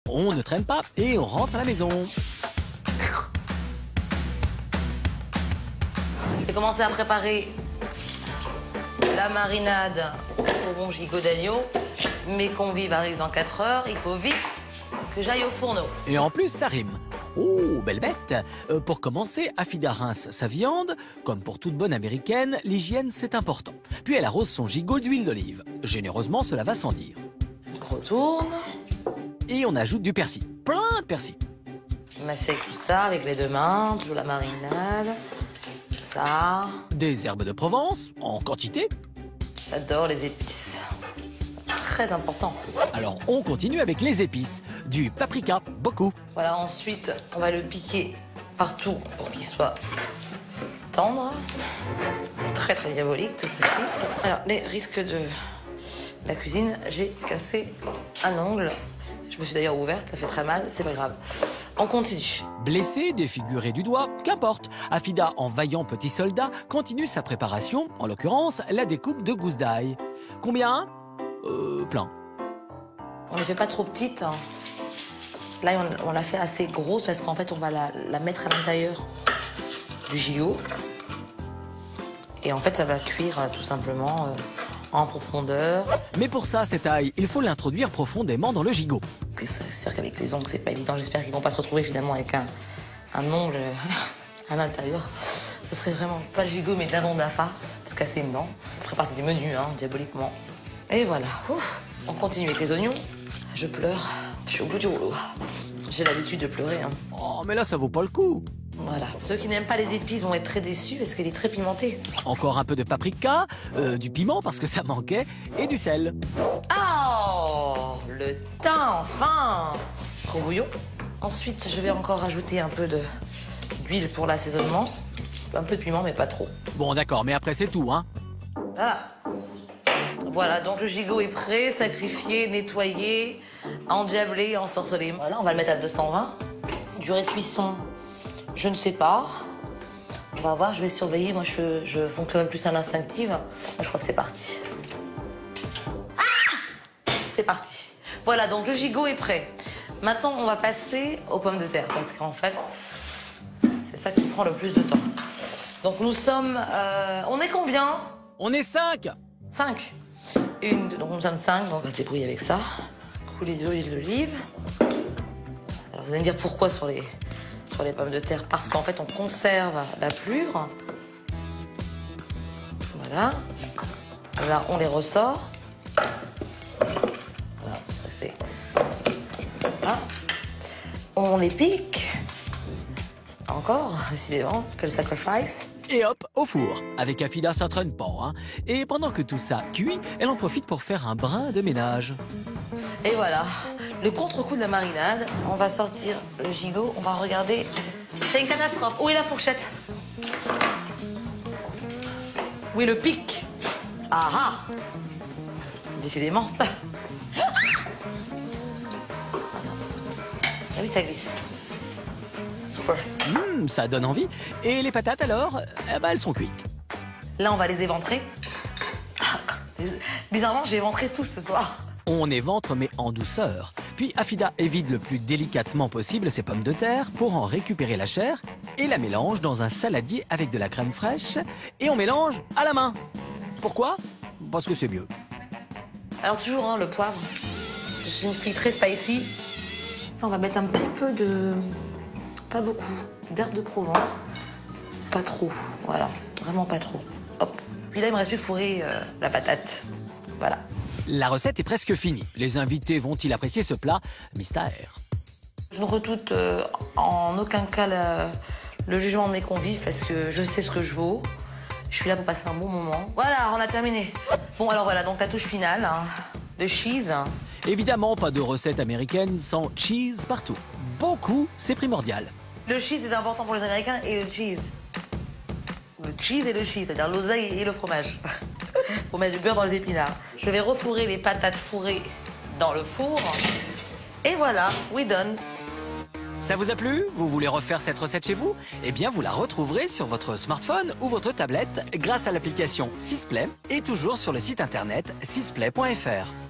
On ne traîne pas et on rentre à la maison. J'ai commencé à préparer la marinade pour mon gigot d'agneau. Mes convives arrivent dans 4 heures. Il faut vite que j'aille au fourneau. Et en plus, ça rime. Oh, belle bête. Pour commencer, Afida rince sa viande. Comme pour toute bonne américaine, l'hygiène, c'est important. Puis elle arrose son gigot d'huile d'olive. Généreusement, cela va sans dire. Je retourne. Et on ajoute du persil. Plein de persil. Masser tout ça avec les 2 mains. Toujours la marinade. Ça. Des herbes de Provence, en quantité. J'adore les épices. Très important. Alors on continue avec les épices. Du paprika, beaucoup. Voilà, ensuite, on va le piquer partout pour qu'il soit tendre. Très, très diabolique, tout ceci. Alors, les risques de la cuisine, j'ai cassé un ongle. Je me suis d'ailleurs ouverte, ça fait très mal, c'est pas grave. On continue. Blessé, défiguré du doigt, qu'importe. Afida, en vaillant petit soldat, continue sa préparation, en l'occurrence la découpe de gousses d'ail. Combien plein. On ne les fait pas trop petites. Hein. Là, on l'a fait assez grosse parce qu'en fait, on va la mettre à l'intérieur du gigot. Et en fait, ça va cuire tout simplement en profondeur. Mais pour ça, cette ail, il faut l'introduire profondément dans le gigot. C'est sûr qu'avec les ongles, c'est pas évident. J'espère qu'ils vont pas se retrouver finalement avec un ongle à l'intérieur. Ce serait vraiment pas le gigot, mais de la bombe à farce. Se casser une dent. Ça ferait partie du menu, hein, diaboliquement. Et voilà. Ouf. On continue avec les oignons. Je pleure. Je suis au bout du rouleau. J'ai l'habitude de pleurer. Hein. Oh, mais là, ça vaut pas le coup. Voilà. Ceux qui n'aiment pas les épices vont être très déçus parce qu'elle est très pimentée. Encore un peu de paprika, du piment parce que ça manquait, et du sel. Oh, le thym, enfin. Gros bouillon. Ensuite, je vais encore ajouter un peu d'huile pour l'assaisonnement. Un peu de piment, mais pas trop. Bon, d'accord, mais après, c'est tout, hein. Voilà. Voilà, donc le gigot est prêt, sacrifié, nettoyé, endiablé, ensorcelé. Voilà, on va le mettre à 220. Durée de cuisson, je ne sais pas. On va voir, je vais surveiller. Moi, je fonctionne plus à l'instinctive. Je crois que c'est parti. Ah! C'est parti. Voilà, donc le gigot est prêt. Maintenant, on va passer aux pommes de terre parce qu'en fait, c'est ça qui prend le plus de temps. Donc nous sommes... on est combien? On est 5. 5. Une, donc nous sommes 5, donc on va se débrouiller avec ça. Couler de l'huile d'olive. Alors vous allez me dire pourquoi sur les pommes de terre? Parce qu'en fait on conserve la plure. Voilà. Là on les ressort. Voilà, ça c'est... Voilà. On les pique. Encore, décidément, quel sacrifice. Et hop, au four. Avec Afida, ça traîne pas, hein. Et pendant que tout ça cuit, elle en profite pour faire un brin de ménage. Et voilà, le contre-coup de la marinade. On va sortir le gigot, on va regarder. C'est une catastrophe. Où est la fourchette? Où est le pic? Ah ah! Décidément. Ah oui, ça glisse. Super. Ça donne envie. Et les patates alors, elles sont cuites. Là, on va les éventrer. Bizarrement, j'ai éventré tout ce soir. On éventre mais en douceur. Puis Afida évite le plus délicatement possible ses pommes de terre pour en récupérer la chair et la mélange dans un saladier avec de la crème fraîche et on mélange à la main. Pourquoi? Parce que c'est mieux. Alors toujours, hein, le poivre. Je suis une fille très spicy. On va mettre un petit peu de... Pas beaucoup. D'herbes de Provence. Pas trop. Voilà. Vraiment pas trop. Hop. Puis là, il me reste plus fourrer la patate. Voilà. La recette est presque finie. Les invités vont-ils apprécier ce plat? Mystère. Je ne redoute en aucun cas le jugement de mes convives parce que je sais ce que je vaux. Je suis là pour passer un bon moment. Voilà, on a terminé. Bon, alors voilà, donc la touche finale, hein, le cheese. Évidemment, pas de recette américaine sans cheese partout. Beaucoup, c'est primordial. Le cheese, c'est important pour les Américains et le cheese. Le cheese et le cheese, c'est-à-dire l'oseille et le fromage. Faut mettre du beurre dans les épinards. Je vais refourrer les patates fourrées dans le four. Et voilà, we done. Ça vous a plu? Vous voulez refaire cette recette chez vous? Eh bien, vous la retrouverez sur votre smartphone ou votre tablette grâce à l'application Sisplay et toujours sur le site internet sisplay.fr.